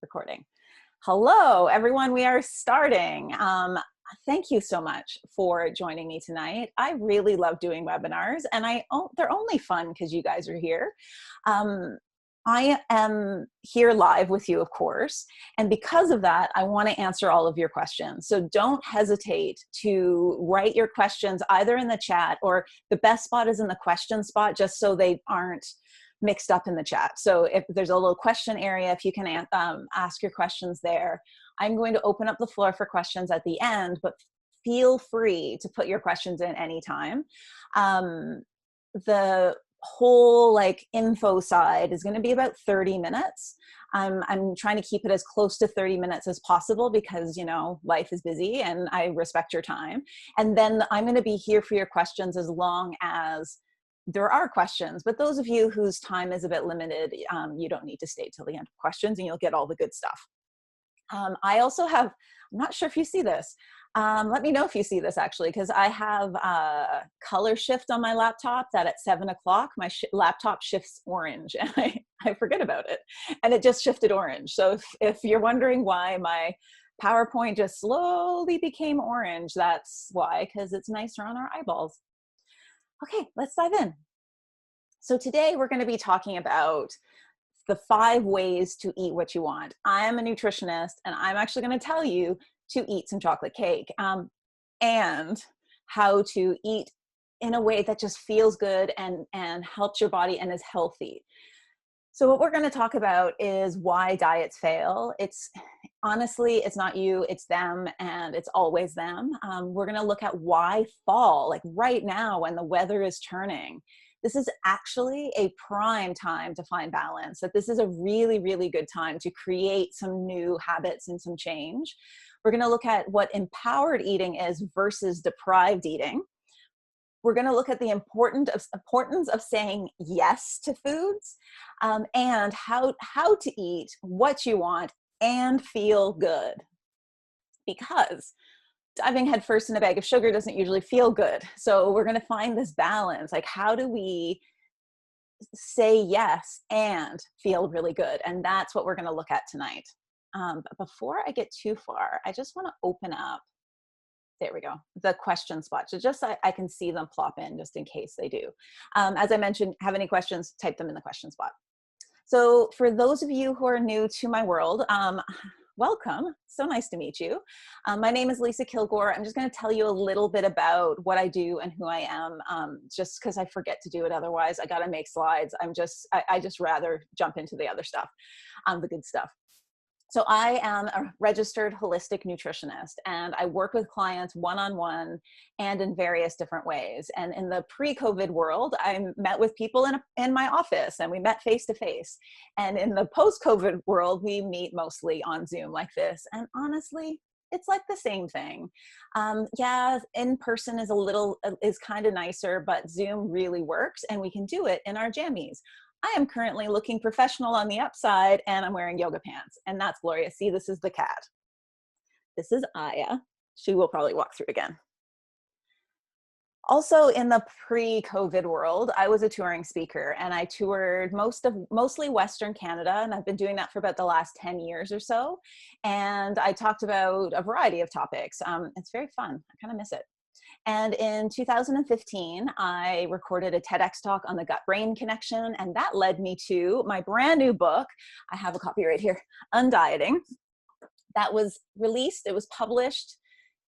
Recording. Hello, everyone. We are starting. Thank you so much for joining me tonight. I really love doing webinars, and they're only fun because you guys are here. I am here live with you, of course, and because of that, I want to answer all of your questions. So don't hesitate to write your questions either in the chat, or the best spot is in the question spot, just so they aren't mixed up in the chat. So if there's a little question area, if you can ask your questions there. I'm going to open up the floor for questions at the end, but feel free to put your questions in anytime. The whole info side is going to be about 30 minutes. I'm trying to keep it as close to 30 minutes as possible because, life is busy and I respect your time. And then I'm going to be here for your questions as long as there are questions, but those of you whose time is a bit limited, you don't need to stay till the end of questions and you'll get all the good stuff. I also have, I'm not sure if you see this. Let me know if you see this actually, because I have a color shift on my laptop that at 7 o'clock, my laptop shifts orange and I forget about it. And it just shifted orange. So if you're wondering why my PowerPoint just slowly became orange, that's why, because it's nicer on our eyeballs. Okay, let's dive in. So today we're going to be talking about the 5 ways to eat what you want. I'm a nutritionist and I'm actually going to tell you to eat some chocolate cake and how to eat in a way that just feels good and helps your body and is healthy. So what we're going to talk about is why diets fail. Honestly, it's not you, it's them, and it's always them. We're going to look at why fall, like right now when the weather is turning. This is actually a prime time to find balance, that this is a really, really good time to create some new habits and some change. We're going to look at what empowered eating is versus deprived eating. We're going to look at the importance of saying yes to foods and how to eat what you want and feel good. Because diving headfirst in a bag of sugar doesn't usually feel good. So we're going to find this balance. Like, how do we say yes and feel really good? And that's what we're going to look at tonight. But before I get too far, I just want to open up. There we go. The question spot. So just so I can see them plop in just in case they do. As I mentioned, have any questions, type them in the question spot. So for those of you who are new to my world, welcome. So nice to meet you. My name is Lisa Kilgour. I'm just going to tell you a little bit about what I do and who I am, just because I forget to do it otherwise. I got to make slides. I just rather jump into the other stuff, the good stuff. So I am a registered holistic nutritionist, and I work with clients one-on-one and in various different ways. And in the pre-COVID world, I met with people in my office and we met face-to-face. And in the post-COVID world, we meet mostly on Zoom like this. And honestly, it's like the same thing. Yeah, in person is kind of nicer, but Zoom really works and we can do it in our jammies. I am currently looking professional on the upside and I'm wearing yoga pants, and that's Gloria. See, this is the cat. This is Aya. She will probably walk through again. Also in the pre-COVID world, I was a touring speaker and I toured mostly Western Canada, and I've been doing that for about the last 10 years or so. And I talked about a variety of topics. It's very fun. I kind of miss it. And in 2015, I recorded a TEDx talk on the gut-brain connection, and that led me to my brand new book. I have a copy right here, Undieting. That was released, it was published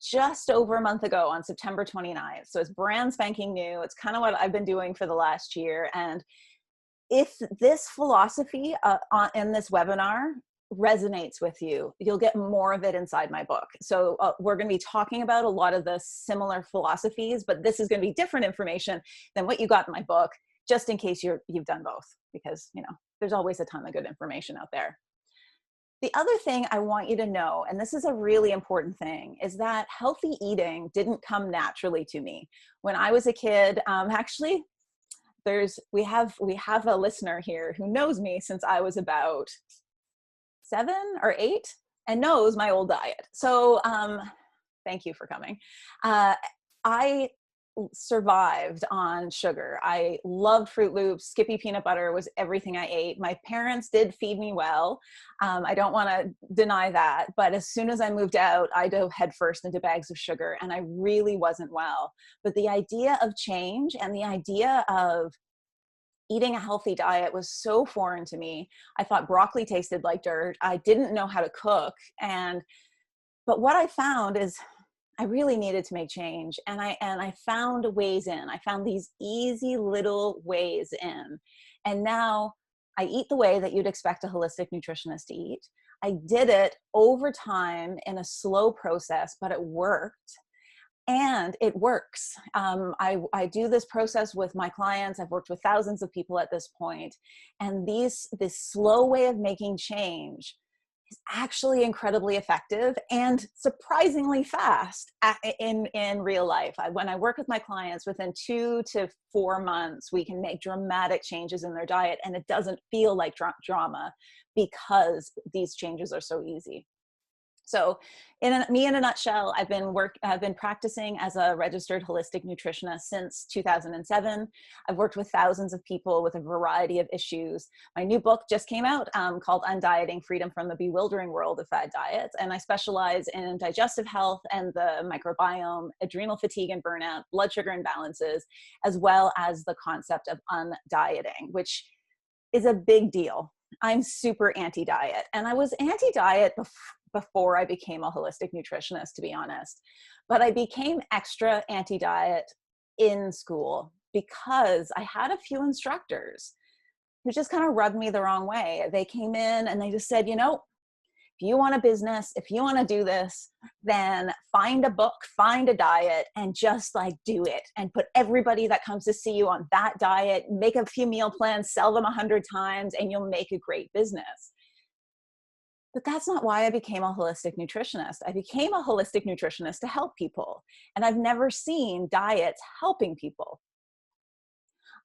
just over a month ago on September 29th. So it's brand spanking new. It's kind of what I've been doing for the last year. And if this philosophy in this webinar resonates with you, you'll get more of it inside my book. So we're going to be talking about a lot of the similar philosophies, but this is going to be different information than what you got in my book, just in case you've done both, because there's always a ton of good information out there. The other thing I want you to know, and this is a really important thing, is that healthy eating didn't come naturally to me. When I was a kid, actually, we have a listener here who knows me since I was about 7 or 8 and knows my old diet. So thank you for coming. I survived on sugar. I loved Fruit Loops. Skippy peanut butter was everything I ate. My parents did feed me well. I don't want to deny that. But as soon as I moved out, I dove headfirst into bags of sugar, and I really wasn't well. But the idea of change and the idea of eating a healthy diet was so foreign to me. I thought broccoli tasted like dirt. I didn't know how to cook. But what I found is I really needed to make change. And I found ways in. I found these easy little ways in. And now I eat the way that you'd expect a holistic nutritionist to eat. I did it over time in a slow process, but it worked. And it works. I do this process with my clients. I've worked with thousands of people at this point. And this slow way of making change is actually incredibly effective and surprisingly fast in real life. When I work with my clients, within 2 to 4 months, we can make dramatic changes in their diet, and it doesn't feel like drama because these changes are so easy. So in a nutshell, I've been practicing as a registered holistic nutritionist since 2007. I've worked with thousands of people with a variety of issues. My new book just came out called Undieting: Freedom from the Bewildering World of Fad Diets. And I specialize in digestive health and the microbiome, adrenal fatigue and burnout, blood sugar imbalances, as well as the concept of undieting, which is a big deal. I'm super anti-diet, and I was anti-diet before I became a holistic nutritionist, to be honest. But I became extra anti-diet in school because I had a few instructors who just kind of rubbed me the wrong way. They came in and they just said, you know, if you want a business, if you want to do this, then find a book, find a diet, and just like do it, and put everybody that comes to see you on that diet, make a few meal plans, sell them 100 times, and you'll make a great business. But that's not why I became a holistic nutritionist. I became a holistic nutritionist to help people. And I've never seen diets helping people.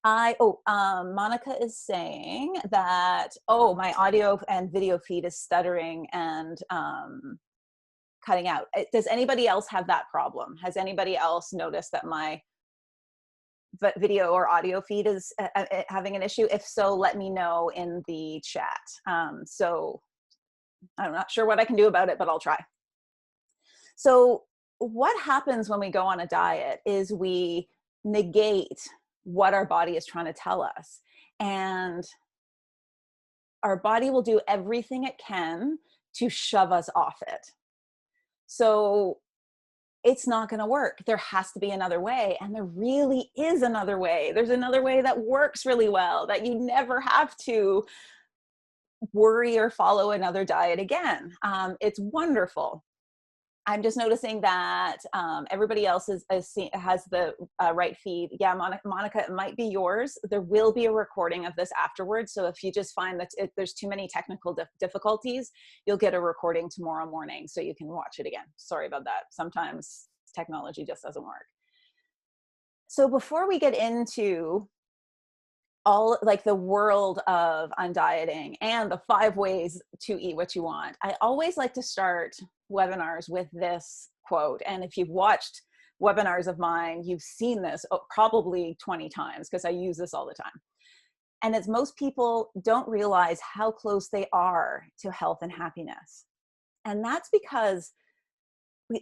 Monica is saying that, my audio and video feed is stuttering and cutting out. Does anybody else have that problem? Has anybody else noticed that my video or audio feed is having an issue? If so, let me know in the chat. So I'm not sure what I can do about it, but I'll try. So what happens when we go on a diet is we negate what our body is trying to tell us. And our body will do everything it can to shove us off it. So it's not going to work. There has to be another way. And there really is another way. There's another way that works really well, that you never have to worry or follow another diet again. It's wonderful. I'm just noticing that everybody else has the right feed. Yeah, Monica, it might be yours. There will be a recording of this afterwards. So if you just find that there's too many technical difficulties, you'll get a recording tomorrow morning so you can watch it again. Sorry about that. Sometimes technology just doesn't work. So before we get into all like the world of undieting and the 5 ways to eat what you want, I always like to start webinars with this quote. And if you've watched webinars of mine, you've seen this probably 20 times because I use this all the time. And it's most people don't realize how close they are to health and happiness. And that's because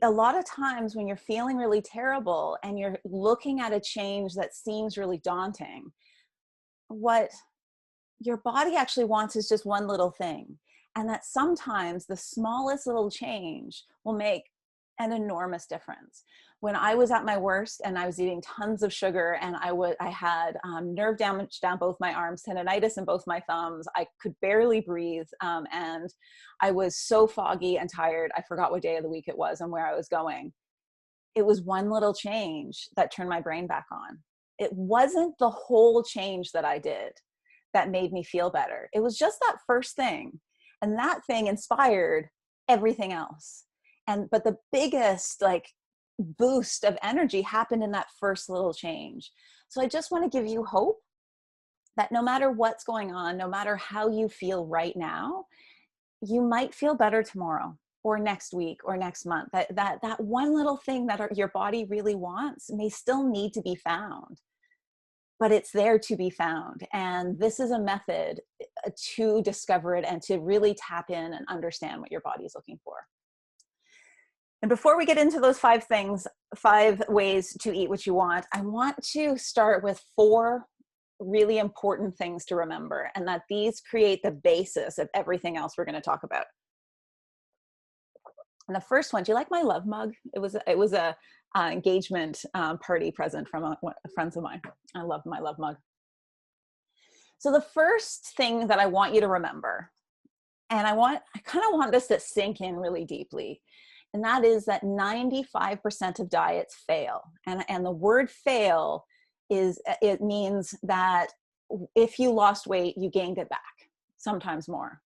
a lot of times when you're feeling really terrible and you're looking at a change that seems really daunting, what your body actually wants is just one little thing. And that sometimes the smallest little change will make an enormous difference. When I was at my worst and I was eating tons of sugar and I had nerve damage down both my arms, tendonitis in both my thumbs, I could barely breathe, and I was so foggy and tired, I forgot what day of the week it was and where I was going. It was one little change that turned my brain back on. It wasn't the whole change that I did that made me feel better. It was just that first thing. And that thing inspired everything else. But the biggest boost of energy happened in that first little change. So I just want to give you hope that no matter what's going on, no matter how you feel right now, you might feel better tomorrow. or next week or next month. That one little thing that your body really wants may still need to be found, but it's there to be found. And this is a method to discover it and to really tap in and understand what your body is looking for. And before we get into those 5 things, 5 ways to eat what you want, I want to start with 4 really important things to remember, and that these create the basis of everything else we're going to talk about. And the first one, do you like my love mug? It was a engagement party present from friends of mine. I love my love mug. So the first thing that I want you to remember, and I kind of want this to sink in really deeply, and that is that 95% of diets fail. And the word fail it means that if you lost weight, you gained it back, sometimes more.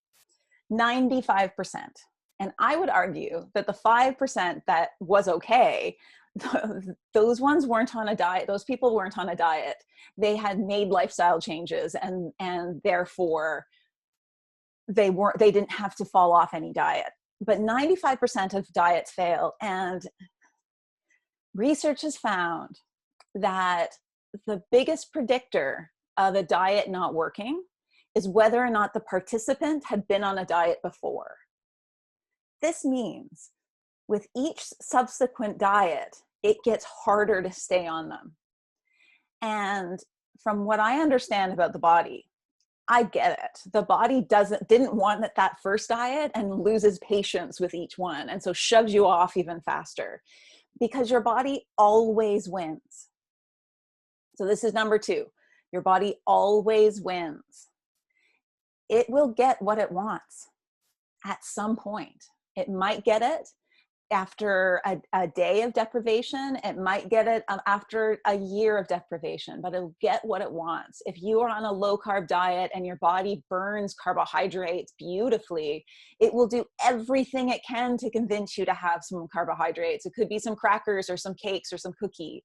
95%. And I would argue that the 5% that was okay, those ones weren't on a diet. Those people weren't on a diet. They had made lifestyle changes, and therefore they didn't have to fall off any diet. But 95% of diets fail. And research has found that the biggest predictor of a diet not working is whether or not the participant had been on a diet before. This means with each subsequent diet, it gets harder to stay on them. And from what I understand about the body, I get it. The body didn't want that first diet and loses patience with each one, and so shoves you off even faster, because your body always wins. So this is number 2. Your body always wins. It will get what it wants at some point. It might get it after a day of deprivation. It might get it after a year of deprivation, but it'll get what it wants. If you are on a low carb diet and your body burns carbohydrates beautifully, it will do everything it can to convince you to have some carbohydrates. It could be some crackers or some cakes or some cookie.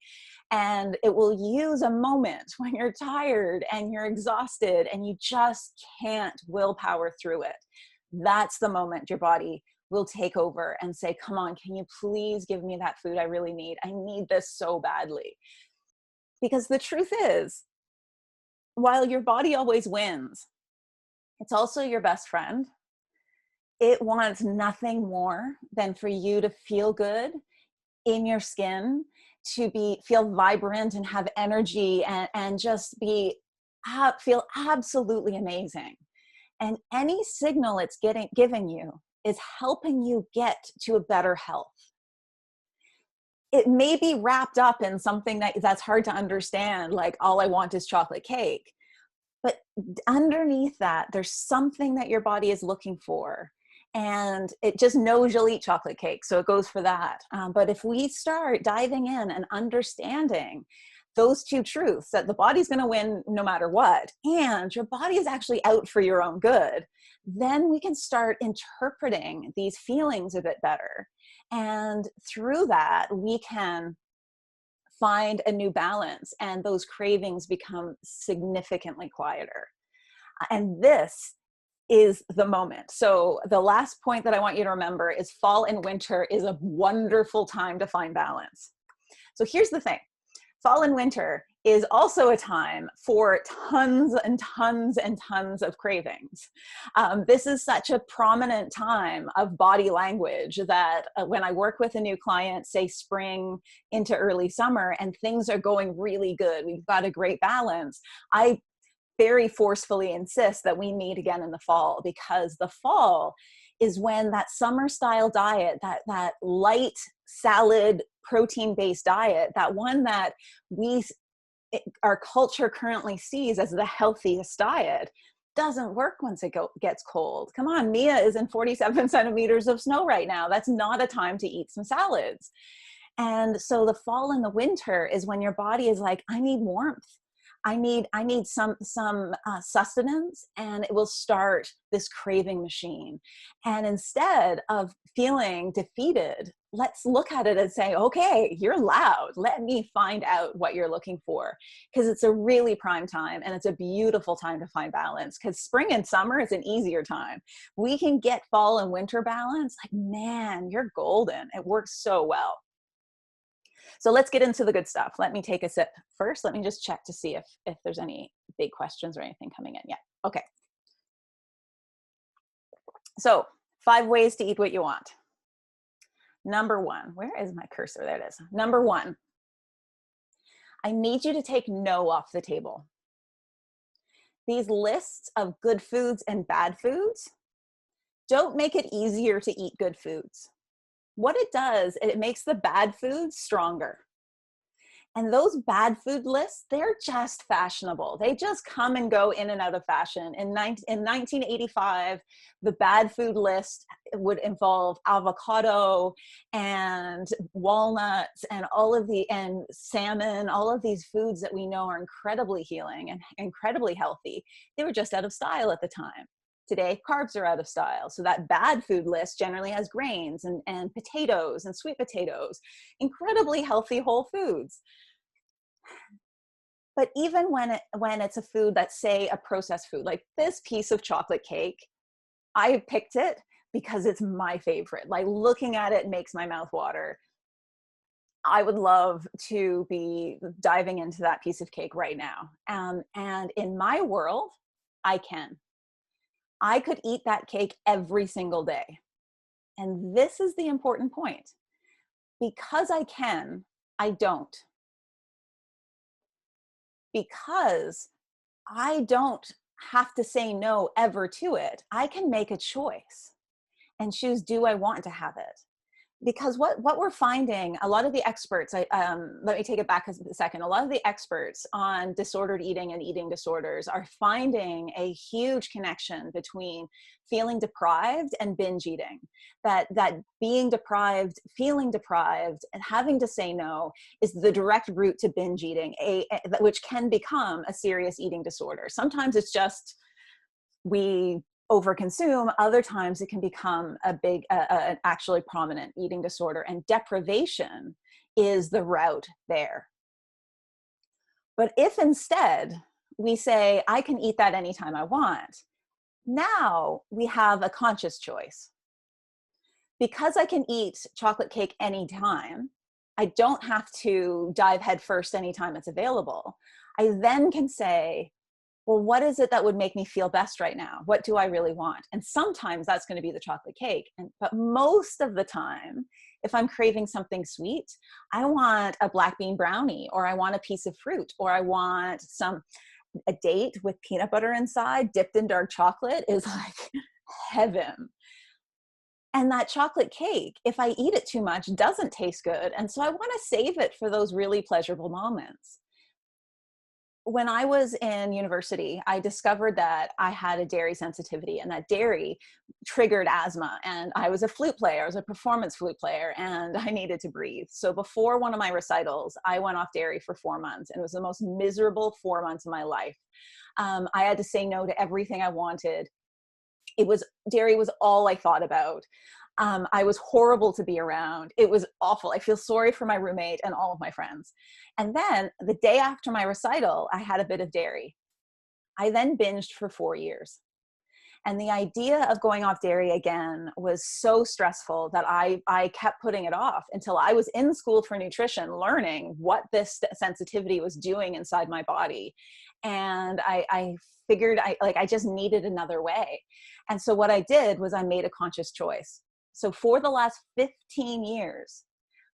And it will use a moment when you're tired and you're exhausted and you just can't willpower through it. That's the moment your body will take over and say, come on, can you please give me that food I really need? I need this so badly. Because the truth is, while your body always wins, it's also your best friend. It wants nothing more than for you to feel good in your skin, to feel vibrant and have energy and just feel absolutely amazing. And any signal it's giving you is helping you get to a better health. It may be wrapped up in something that's hard to understand, like all I want is chocolate cake. But underneath that, there's something that your body is looking for. And it just knows you'll eat chocolate cake, so it goes for that. But if we start diving in and understanding those 2 truths, that the body's going to win no matter what, and your body is actually out for your own good, then we can start interpreting these feelings a bit better. And through that, we can find a new balance, and those cravings become significantly quieter. And this is the moment. So the last point that I want you to remember is fall and winter is a wonderful time to find balance. So here's the thing. Fall and winter is also a time for tons and tons and tons of cravings. This is such a prominent time of body language that when I work with a new client, say spring into early summer, and things are going really good, we've got a great balance, I very forcefully insist that we meet again in the fall, because the fall is when that summer style diet, that light salad, protein-based diet, that one that our culture currently sees as the healthiest diet, doesn't work once it gets cold. Come on, Mia is in 47 centimeters of snow right now. That's not a time to eat some salads. And so the fall and the winter is when your body is like, I need warmth. I need some sustenance, and it will start this craving machine. And instead of feeling defeated, let's look at it and say, okay, you're loud. Let me find out what you're looking for, because it's a really prime time, and it's a beautiful time to find balance, because spring and summer is an easier time. We can get fall and winter balance. Like, man, you're golden. It works so well. So let's get into the good stuff. Let me take a sip first. Let me just check to see if there's any big questions or anything coming in yet. Okay. So 5 ways to eat what you want. Number 1, where is my cursor? There it is. Number 1, I need you to take no off the table. These lists of good foods and bad foods don't make it easier to eat good foods. What it does, it makes the bad foods stronger. And those bad food lists, they're just fashionable. They just come and go in and out of fashion. In 1985, the bad food list would involve avocado and walnuts and and salmon, all of these foods that we know are incredibly healing and incredibly healthy. They were just out of style at the time. Today, carbs are out of style. So that bad food list generally has grains and potatoes and sweet potatoes, incredibly healthy whole foods. But even when it's a food that's, say, a processed food, like this piece of chocolate cake, I picked it because it's my favorite. Like, looking at it makes my mouth water. I would love to be diving into that piece of cake right now. And in my world, I can. I could eat that cake every single day. And this is the important point. Because I can, I don't. Because I don't have to say no ever to it. I can make a choice and choose, do I want to have it? Because what we're finding, a lot of the experts, let me take it back a second. A lot of the experts on disordered eating and eating disorders are finding a huge connection between feeling deprived and binge eating. That being deprived, feeling deprived, and having to say no is the direct route to binge eating, which can become a serious eating disorder. Sometimes it's just we overconsume. Other times it can become a big, actually prominent eating disorder, and deprivation is the route there. But if instead we say, I can eat that anytime I want, now we have a conscious choice. Because I can eat chocolate cake anytime, I don't have to dive headfirst anytime it's available. I then can say, well, what is it that would make me feel best right now? What do I really want? And sometimes that's going to be the chocolate cake. But most of the time, if I'm craving something sweet, I want a black bean brownie, or I want a piece of fruit, or I want a date with peanut butter inside dipped in dark chocolate is like heaven. And that chocolate cake, if I eat it too much, doesn't taste good. And so I want to save it for those really pleasurable moments. When I was in university, I discovered that I had a dairy sensitivity, and that dairy triggered asthma. And I was a flute player, I was a performance flute player, and I needed to breathe. So before one of my recitals, I went off dairy for 4 months, and it was the most miserable 4 months of my life. I had to say no to everything I wanted. Dairy was all I thought about. I was horrible to be around. It was awful. I feel sorry for my roommate and all of my friends. And then the day after my recital, I had a bit of dairy. I then binged for 4 years. And the idea of going off dairy again was so stressful that I kept putting it off until I was in school for nutrition, learning what this sensitivity was doing inside my body. And I figured I just needed another way. And so what I did was I made a conscious choice. So for the last 15 years,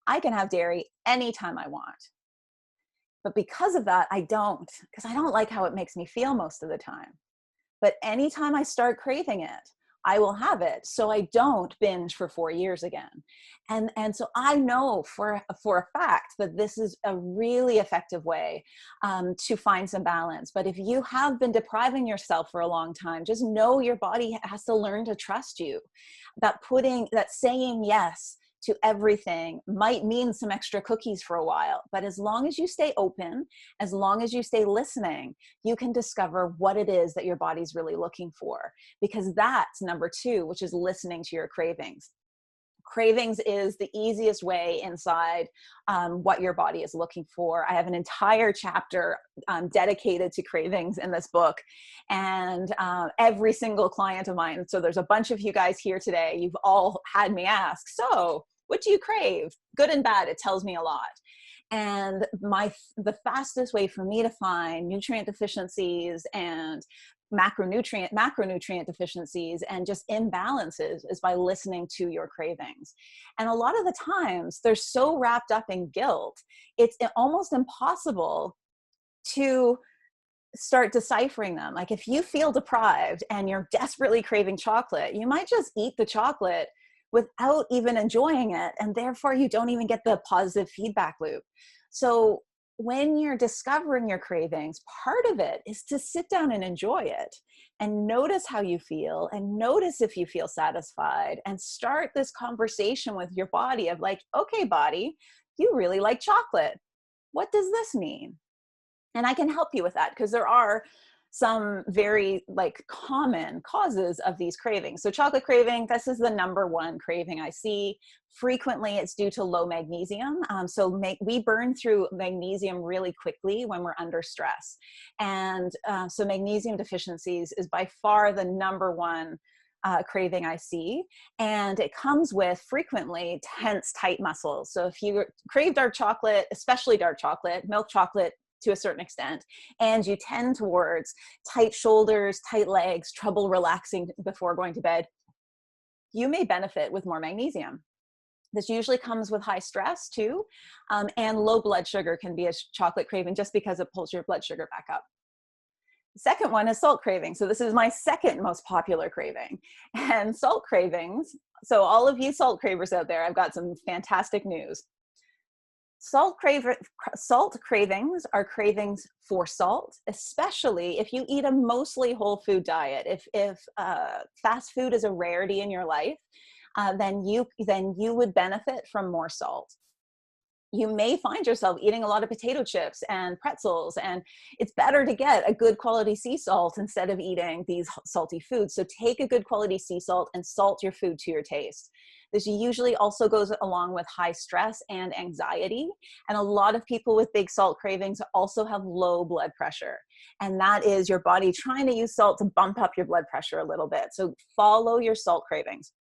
I can have dairy anytime I want. But because of that, because I don't like how it makes me feel most of the time. But anytime I start craving it, I will have it, so I don't binge for 4 years again. And so I know for a fact that this is a really effective way to find some balance. But if you have been depriving yourself for a long time, just know your body has to learn to trust you. That saying yes to everything might mean some extra cookies for a while. But as long as you stay open, as long as you stay listening, you can discover what it is that your body's really looking for. Because that's number two, which is listening to your cravings. Cravings is the easiest way inside what your body is looking for. I have an entire chapter dedicated to cravings in this book, and every single client of mine, so there's a bunch of you guys here today, you've all had me ask, so what do you crave? Good and bad, it tells me a lot. And the fastest way for me to find nutrient deficiencies and macronutrient deficiencies and just imbalances is by listening to your cravings. And a lot of the times they're so wrapped up in guilt, it's almost impossible to start deciphering them. Like if you feel deprived and you're desperately craving chocolate, you might just eat the chocolate without even enjoying it, and therefore you don't even get the positive feedback loop. So when you're discovering your cravings, part of it is to sit down and enjoy it and notice how you feel and notice if you feel satisfied, and start this conversation with your body of like, okay, body, you really like chocolate. What does this mean? And I can help you with that, because there are some very common causes of these cravings. So chocolate craving, this is the number one craving I see. Frequently, it's due to low magnesium. We burn through magnesium really quickly when we're under stress. And so magnesium deficiencies is by far the number one craving I see. And it comes with frequently tense, tight muscles. So if you crave dark chocolate, especially dark chocolate, milk chocolate, to a certain extent, and you tend towards tight shoulders, tight legs, trouble relaxing before going to bed, you may benefit with more magnesium. This usually comes with high stress too, and low blood sugar can be a chocolate craving just because it pulls your blood sugar back up. The second one is salt craving. So this is my second most popular craving. And salt cravings, so all of you salt cravers out there, I've got some fantastic news. Salt cravings are cravings for salt, especially if you eat a mostly whole food diet. If fast food is a rarity in your life, then you would benefit from more salt. You may find yourself eating a lot of potato chips and pretzels, and it's better to get a good quality sea salt instead of eating these salty foods. So take a good quality sea salt and salt your food to your taste. This usually also goes along with high stress and anxiety. And a lot of people with big salt cravings also have low blood pressure. And that is your body trying to use salt to bump up your blood pressure a little bit. So follow your salt cravings.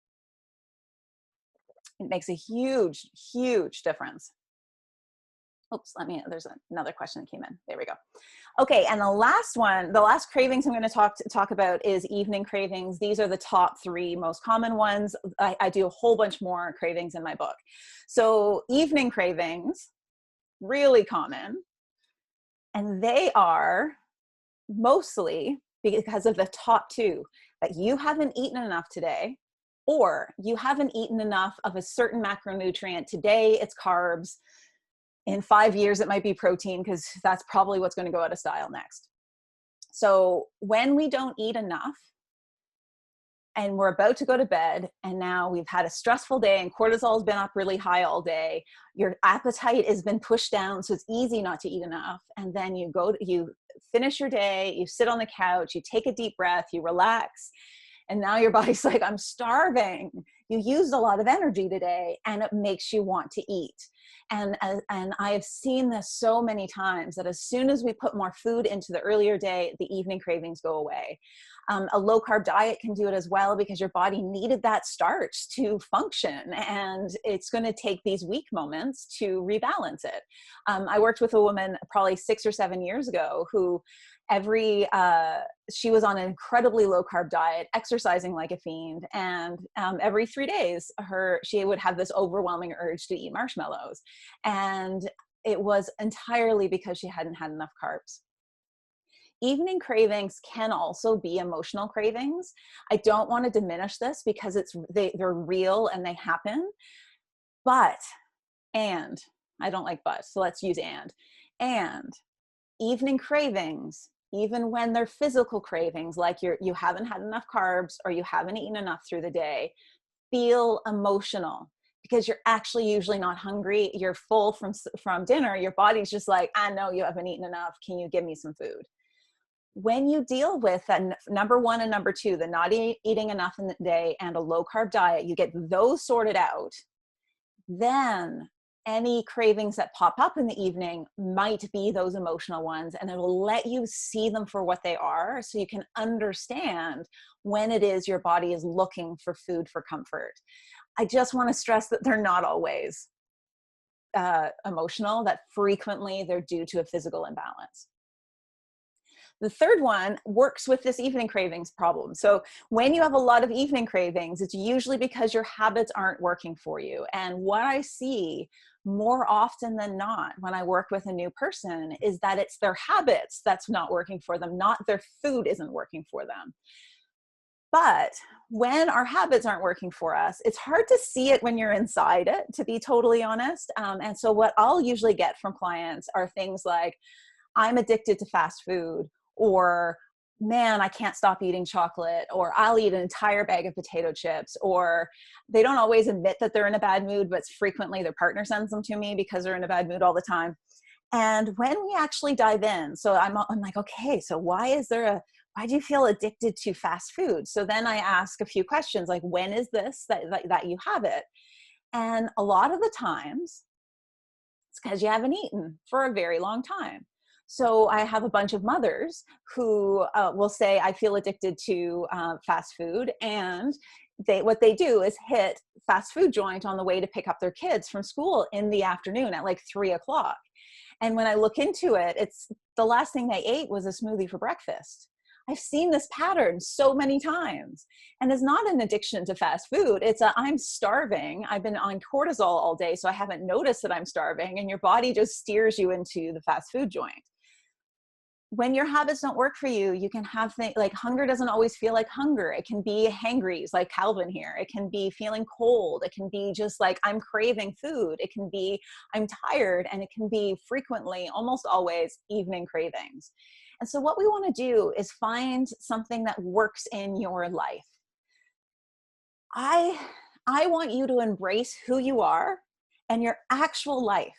It makes a huge, huge difference. Oops, there's another question that came in. There we go. Okay, and the last cravings I'm going to talk about is evening cravings. These are the top three most common ones. I do a whole bunch more cravings in my book. So evening cravings, really common. And they are mostly because of the top two, that you haven't eaten enough today, or you haven't eaten enough of a certain macronutrient. Today it's carbs. In 5 years, it might be protein, because that's probably what's going to go out of style next. So when we don't eat enough and we're about to go to bed, and now we've had a stressful day and cortisol has been up really high all day, your appetite has been pushed down, so it's easy not to eat enough. And then you finish your day, you sit on the couch, you take a deep breath, you relax, and now your body's like, I'm starving. You used a lot of energy today, and it makes you want to eat. And I have seen this so many times, that as soon as we put more food into the earlier day, the evening cravings go away. A low carb diet can do it as well, because your body needed that starch to function, and it's going to take these weak moments to rebalance it. I worked with a woman probably 6 or 7 years ago who she was on an incredibly low carb diet, exercising like a fiend. And every 3 days, she would have this overwhelming urge to eat marshmallows. And it was entirely because she hadn't had enough carbs. Evening cravings can also be emotional cravings. I don't want to diminish this, because they're real and they happen. And I don't like but, so let's use and evening cravings, even when they're physical cravings, like you haven't had enough carbs or you haven't eaten enough through the day, feel emotional, because you're actually usually not hungry. You're full from dinner. Your body's just like, I know you haven't eaten enough. Can you give me some food? When you deal with that number one and number two, the not eating enough in the day and a low carb diet, you get those sorted out, then any cravings that pop up in the evening might be those emotional ones, and it will let you see them for what they are, so you can understand when it is your body is looking for food for comfort. I just want to stress that they're not always emotional, that frequently they're due to a physical imbalance. The third one works with this evening cravings problem. So when you have a lot of evening cravings, it's usually because your habits aren't working for you. And what I see more often than not when I work with a new person is that it's their habits that's not working for them, not their food isn't working for them. But when our habits aren't working for us, it's hard to see it when you're inside it, to be totally honest. And so what I'll usually get from clients are things like, I'm addicted to fast food, or man, I can't stop eating chocolate, or I'll eat an entire bag of potato chips, or they don't always admit that they're in a bad mood, but frequently their partner sends them to me because they're in a bad mood all the time. And when we actually dive in, so I'm like, okay, so why do you feel addicted to fast food? So then I ask a few questions like, when is this that you have it? And a lot of the times it's because you haven't eaten for a very long time. So I have a bunch of mothers who will say, I feel addicted to fast food. And what they do is hit fast food joint on the way to pick up their kids from school in the afternoon at like 3 o'clock. And when I look into it, it's the last thing they ate was a smoothie for breakfast. I've seen this pattern so many times. And it's not an addiction to fast food. It's I'm starving. I've been on cortisol all day, so I haven't noticed that I'm starving. And your body just steers you into the fast food joint. When your habits don't work for you, you can have things like hunger doesn't always feel like hunger. It can be hangries like Calvin here. It can be feeling cold. It can be just like I'm craving food. It can be I'm tired, and it can be frequently, almost always, evening cravings. And so what we want to do is find something that works in your life. I want you to embrace who you are and your actual life.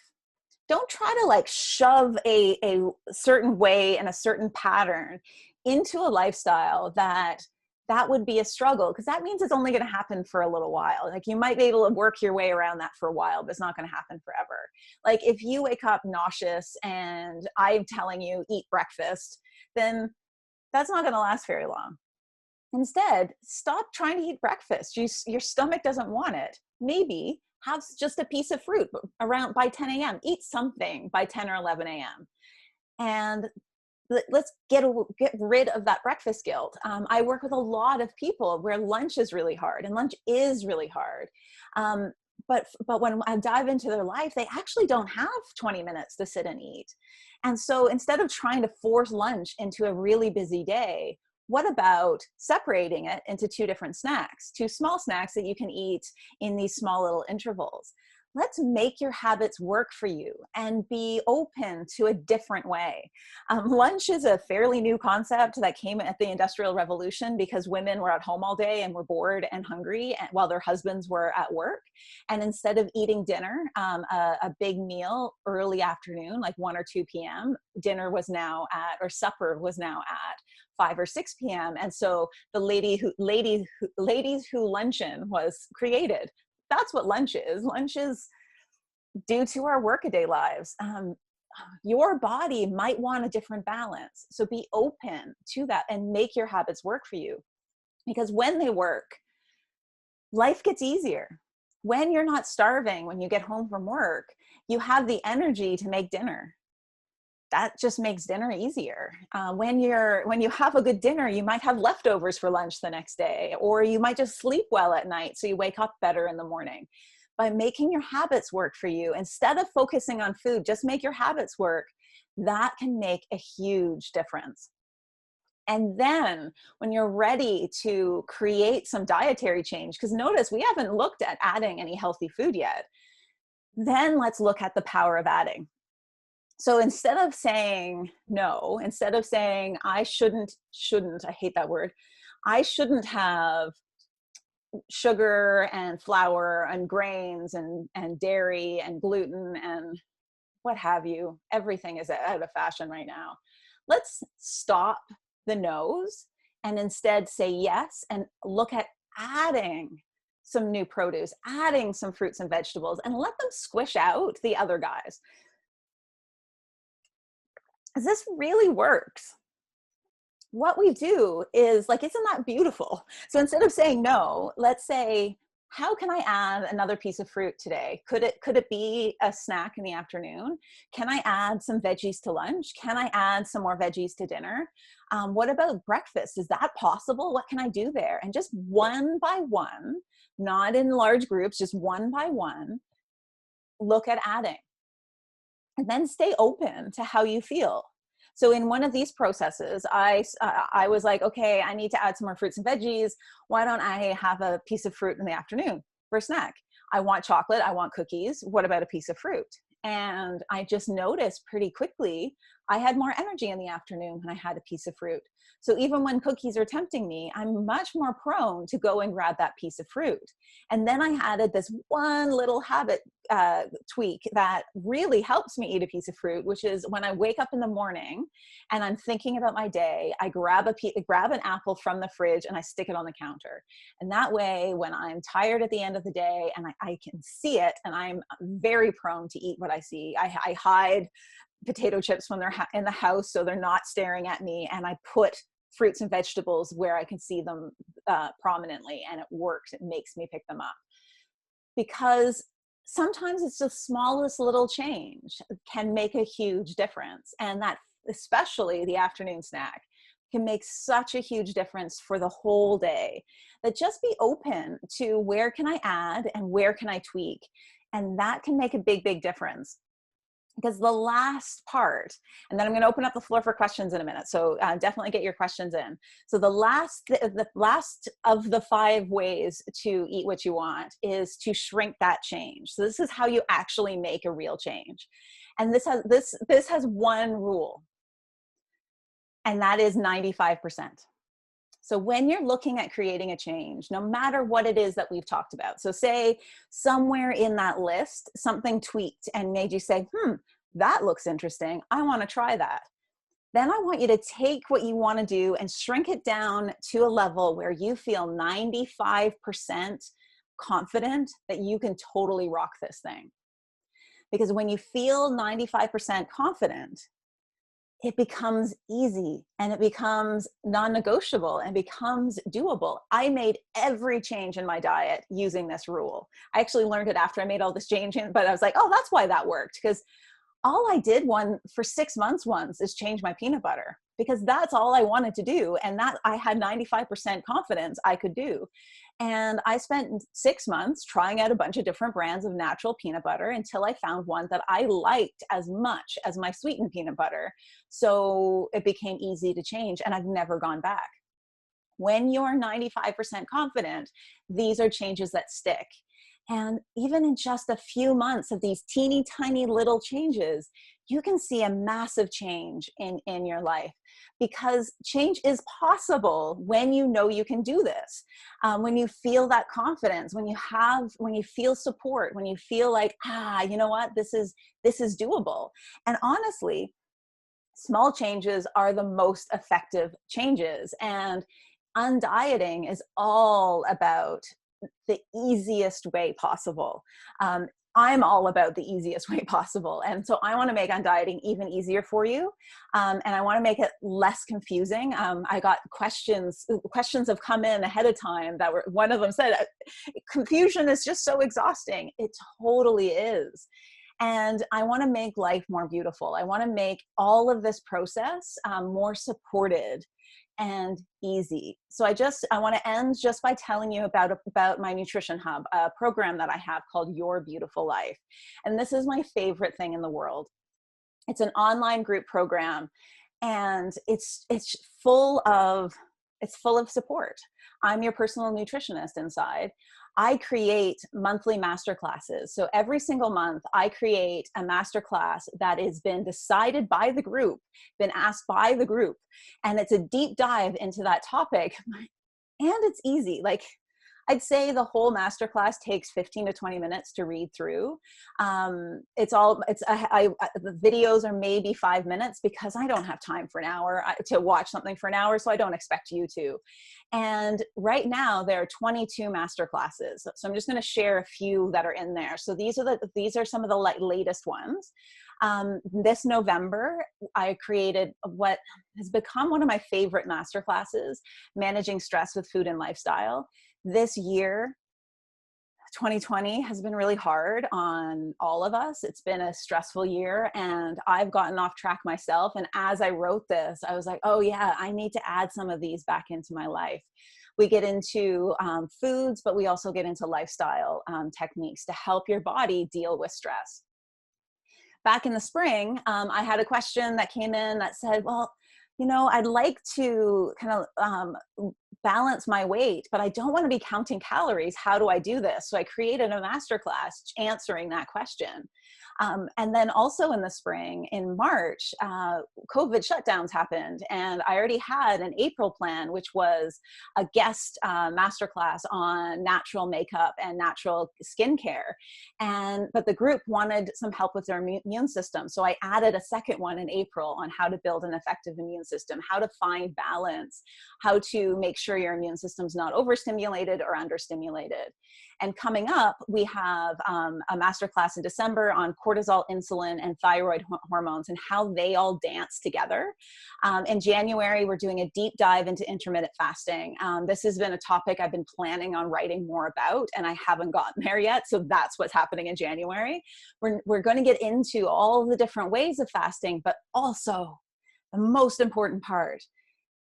Don't try to like shove a certain way and a certain pattern into a lifestyle that would be a struggle, because that means it's only going to happen for a little while. Like you might be able to work your way around that for a while, but it's not going to happen forever. Like if you wake up nauseous and I'm telling you eat breakfast, then that's not going to last very long. Instead, stop trying to eat breakfast. Your stomach doesn't want it. Maybe have just a piece of fruit around by 10 a.m. Eat something by 10 or 11 a.m. And let's get rid of that breakfast guilt. I work with a lot of people where lunch is really hard, and lunch is really hard. But when I dive into their life, they actually don't have 20 minutes to sit and eat. And so instead of trying to force lunch into a really busy day, what about separating it into two different snacks, two small snacks that you can eat in these small little intervals? Let's make your habits work for you and be open to a different way. Lunch is a fairly new concept that came at the Industrial Revolution because women were at home all day and were bored and hungry while their husbands were at work. And instead of eating dinner, a big meal early afternoon, like 1 or 2 p.m., dinner was now at, or supper was now at 5 or 6 p.m. And so the ladies who luncheon was created. That's what lunch is. Lunch is due to our workaday lives. Your body might want a different balance. So be open to that and make your habits work for you. Because when they work, life gets easier. When you're not starving, when you get home from work, you have the energy to make dinner. That just makes dinner easier. When you have a good dinner, you might have leftovers for lunch the next day, or you might just sleep well at night so you wake up better in the morning. By making your habits work for you, instead of focusing on food, just make your habits work. That can make a huge difference. And then when you're ready to create some dietary change, because notice we haven't looked at adding any healthy food yet, then let's look at the power of adding. So instead of saying no, instead of saying I shouldn't, I hate that word, I shouldn't have sugar and flour and grains and dairy and gluten and what have you. Everything is out of fashion right now. Let's stop the no's and instead say yes and look at adding some new produce, adding some fruits and vegetables, and let them squish out the other guys. This really works. What we do is like, isn't that beautiful? So instead of saying no, let's say, how can I add another piece of fruit today? Could it be a snack in the afternoon? Can I add some veggies to lunch? Can I add some more veggies to dinner? What about breakfast? Is that possible? What can I do there? And just one by one, not in large groups, just one by one, look at adding. And then stay open to how you feel. So in one of these processes, I was like, okay, I need to add some more fruits and veggies. Why don't I have a piece of fruit in the afternoon for a snack? I want chocolate. I want cookies. What about a piece of fruit? And I just noticed pretty quickly, I had more energy in the afternoon when I had a piece of fruit. So even when cookies are tempting me, I'm much more prone to go and grab that piece of fruit. And then I added this one little habit tweak that really helps me eat a piece of fruit, which is when I wake up in the morning and I'm thinking about my day, I grab an apple from the fridge and I stick it on the counter. And that way, when I'm tired at the end of the day and I can see it, and I'm very prone to eat what I see, I hide potato chips when they're in the house so they're not staring at me, and I put fruits and vegetables where I can see them prominently, and it works. It makes me pick them up, because sometimes it's the smallest little change can make a huge difference. And that, especially the afternoon snack, can make such a huge difference for the whole day. That just be open to where can I add and where can I tweak, and that can make a big, big difference. Because the last part, and then I'm going to open up the floor for questions in a minute. So definitely get your questions in. So the last of the 5 ways to eat what you want is to shrink that change. So this is how you actually make a real change. And this has one rule, and that is 95%. So when you're looking at creating a change, no matter what it is that we've talked about, so say somewhere in that list, something tweaked and made you say, that looks interesting. I want to try that. Then I want you to take what you want to do and shrink it down to a level where you feel 95% confident that you can totally rock this thing. Because when you feel 95% confident, it becomes easy and it becomes non-negotiable and becomes doable. I made every change in my diet using this rule. I actually learned it after I made all this change, but I was like, oh, that's why that worked. Because all I did for 6 months once is change my peanut butter, because that's all I wanted to do. And that I had 95% confidence I could do. And I spent 6 months trying out a bunch of different brands of natural peanut butter until I found one that I liked as much as my sweetened peanut butter. So it became easy to change, and I've never gone back. When you're 95% confident, these are changes that stick. And even in just a few months of these teeny tiny little changes, you can see a massive change in your life, because change is possible when you know you can do this. When you feel that confidence, when you feel support, when you feel like, you know what, this is doable. And honestly, small changes are the most effective changes. And undieting is all about the easiest way possible. I'm all about the easiest way possible. And so I want to make undieting even easier for you. And I want to make it less confusing. I got questions have come in ahead of time that one of them said, confusion is just so exhausting. It totally is. And I want to make life more beautiful. I want to make all of this process more supported and easy. So I want to end just by telling you about my Nutrition Hub, a program that I have called Your Beautiful Life. And this is my favorite thing in the world. It's an online group program, and it's full of support. I'm your personal nutritionist inside. I create monthly masterclasses. So every single month, I create a masterclass that has been decided by the group, been asked by the group. And it's a deep dive into that topic. And it's easy. Like, I'd say the whole masterclass takes 15 to 20 minutes to read through. The videos are maybe 5 minutes because I don't have time for an hour to watch something for an hour, so I don't expect you to. And right now there are 22 masterclasses. So I'm just going to share a few that are in there. So these are some of the latest ones. This November, I created what has become one of my favorite masterclasses, Managing Stress with Food and Lifestyle. This year, 2020 has been really hard on all of us. It's been a stressful year and I've gotten off track myself. And as I wrote this, I was like, oh yeah, I need to add some of these back into my life. We get into foods, but we also get into lifestyle techniques to help your body deal with stress. Back in the spring, I had a question that came in that said, well, I'd like to kind of balance my weight, but I don't want to be counting calories. How do I do this? So I created a masterclass answering that question. And then also in the spring, in March, COVID shutdowns happened. And I already had an April plan, which was a guest masterclass on natural makeup and natural skincare. But the group wanted some help with their immune system. So I added a second one in April on how to build an effective immune system, how to find balance, how to make sure your immune system's not overstimulated or understimulated. And coming up, we have a masterclass in December on cortisol, insulin, and thyroid hormones and how they all dance together. In January, we're doing a deep dive into intermittent fasting. This has been a topic I've been planning on writing more about, and I haven't gotten there yet. So that's what's happening in January. We're going to get into all the different ways of fasting, but also the most important part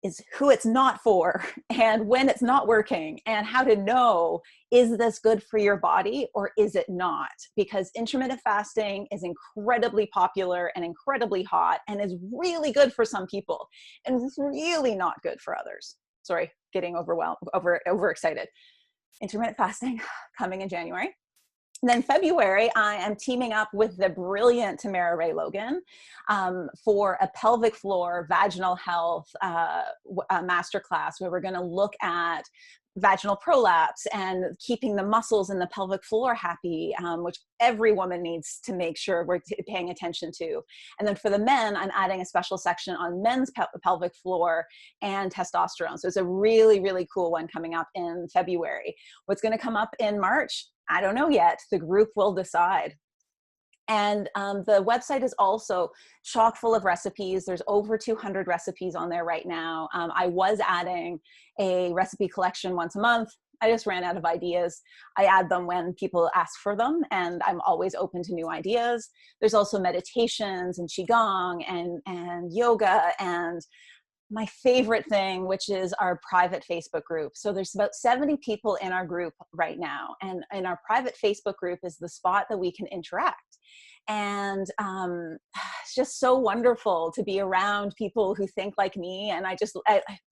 is who it's not for and when it's not working and how to know, is this good for your body or is it not? Because intermittent fasting is incredibly popular and incredibly hot and is really good for some people and it's really not good for others. Sorry, getting overexcited. Intermittent fasting coming in January. And then February, I am teaming up with the brilliant Tamara Ray Logan for a pelvic floor vaginal health masterclass where we're going to look at vaginal prolapse and keeping the muscles in the pelvic floor happy, which every woman needs to make sure we're paying attention to. And then for the men, I'm adding a special section on men's pelvic floor and testosterone. So it's a really, really cool one coming up in February. What's going to come up in March? I don't know yet. The group will decide. And the website is also chock full of recipes. There's over 200 recipes on there right now. I was adding a recipe collection once a month. I just ran out of ideas. I add them when people ask for them, and I'm always open to new ideas. There's also meditations and Qigong and yoga and my favorite thing, which is our private Facebook group. So there's about 70 people in our group right now. And in our private Facebook group is the spot that we can interact. And it's just so wonderful to be around people who think like me. And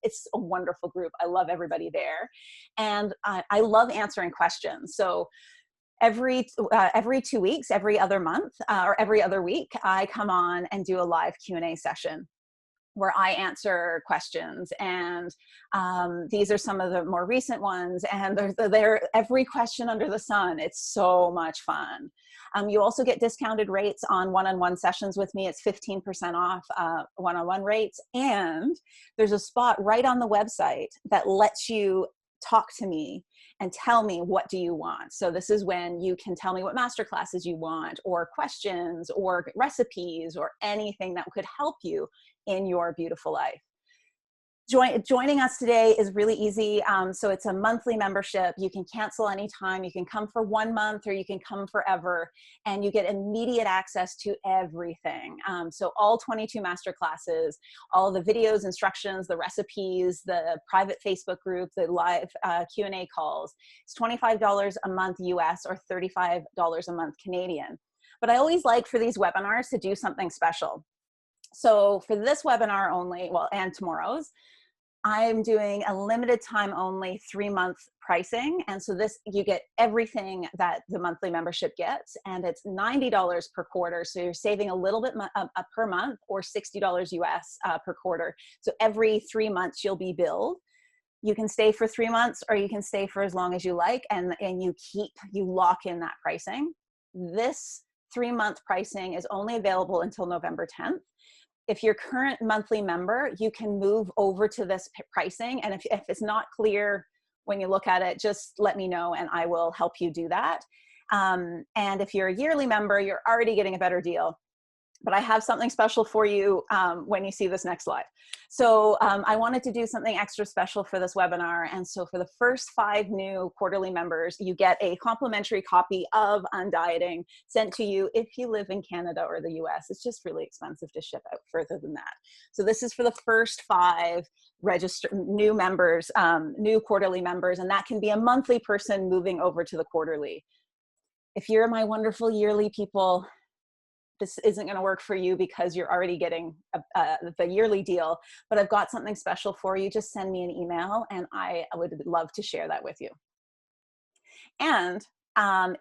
it's a wonderful group. I love everybody there. And I love answering questions. So every 2 weeks, every other month, or every other week, I come on and do a live Q&A session where I answer questions. And these are some of the more recent ones. And they're every question under the sun. It's so much fun. You also get discounted rates on one-on-one sessions with me. It's 15% off one-on-one rates. And there's a spot right on the website that lets you talk to me and tell me, what do you want? So this is when you can tell me what masterclasses you want, or questions, or recipes, or anything that could help you in your beautiful life. Joining us today is really easy. So it's a monthly membership. You can cancel anytime. You can come for 1 month or you can come forever, and you get immediate access to everything. So all 22 masterclasses, all the videos, instructions, the recipes, the private Facebook group, the live Q&A calls. It's $25 a month US or $35 a month Canadian. But I always like for these webinars to do something special. So for this webinar only, and tomorrow's, I'm doing a limited time only 3-month pricing. And so you get everything that the monthly membership gets, and it's $90 per quarter. So you're saving a little bit per month, or $60 US per quarter. So every 3 months you'll be billed You can stay for 3 months, or you can stay for as long as you like, and you lock in that pricing. This 3-month pricing is only available until November 10th. If you're current monthly member, you can move over to this pricing. And if it's not clear when you look at it, just let me know and I will help you do that. And if you're a yearly member, you're already getting a better deal. But I have something special for you when you see this next slide. So I wanted to do something extra special for this webinar. And so for the first 5 new quarterly members, you get a complimentary copy of Undieting sent to you if you live in Canada or the US. It's just really expensive to ship out further than that. So this is for the first 5 new members, new quarterly members, and that can be a monthly person moving over to the quarterly. If you're my wonderful yearly people, this isn't going to work for you because you're already getting the yearly deal, but I've got something special for you. Just send me an email and I would love to share that with you. And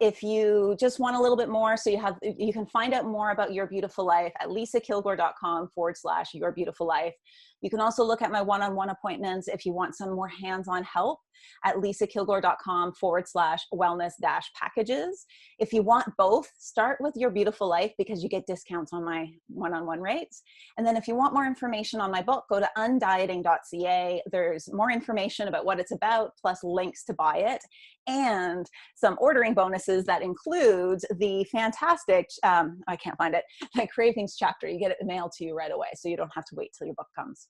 if you just want a little bit more, so you can find out more about Your Beautiful Life at lisakilgour.com/yourbbeautifullife. You can also look at my one-on-one appointments if you want some more hands-on help at lisakilgour.com/wellness-packages. If you want both, start with Your Beautiful Life because you get discounts on my one-on-one rates. And then if you want more information on my book, go to undieting.ca. There's more information about what it's about, plus links to buy it, and some ordering bonuses that includes the fantastic, I can't find it, the cravings chapter. You get it mailed to you right away, so you don't have to wait till your book comes.